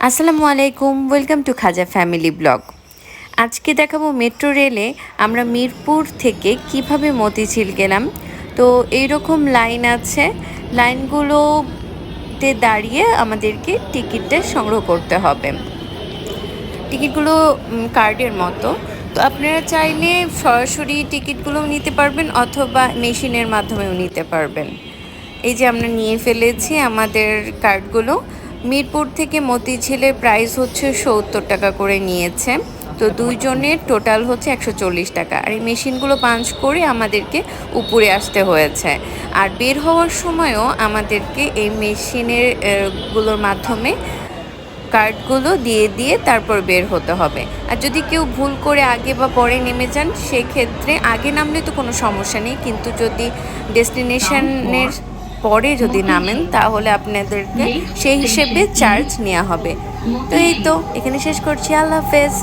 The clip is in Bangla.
আসসালামু আলাইকুম, welcome to Khaja family blog. আজকে দেখাবো মেট্রো রেলে আমরা মিরপুর থেকে কিভাবে মতিঝিল গেলাম। তো এইরকম লাইন আছে, লাইনগুলোতে দাঁড়িয়ে আমাদেরকে টিকিটটা সংগ্রহ করতে হবে। টিকিটগুলো কার্ডের মতো, তো আপনারা চাইলে সরাসরি টিকিটগুলোও নিতে পারবেন অথবা মেশিনের মাধ্যমেও নিতে পারবেন। এই যে আমরা নিয়ে ফেলেছি আমাদের কার্ডগুলো। মিরপুর থেকে মতিঝিলের প্রাইস হচ্ছে ৭০ টাকা করে নিয়েছে। তো দুইজনের টোটাল হচ্ছে ১৪০ টাকা। আর এই মেশিনগুলো পাঞ্চ করে আমাদেরকে উপরে আসতে হয়েছে। আর বের হওয়ার সময়ও আমাদেরকে এই মেশিনের গুলোর মাধ্যমে কার্ডগুলো দিয়ে দিয়ে তারপর বের হতে হবে। আর যদি কেউ ভুল করে আগে বা পরে নেমে যান, সেক্ষেত্রে আগে নামলে তো কোনো সমস্যা নেই, কিন্তু যদি ডেস্টিনেশনের পরে যদি নামেন তাহলে আপনাদেরকে সেই হিসেবে চার্জ নেওয়া হবে। তো এই তো এখানে শেষ করছি। আল্লাহ হাফেজ।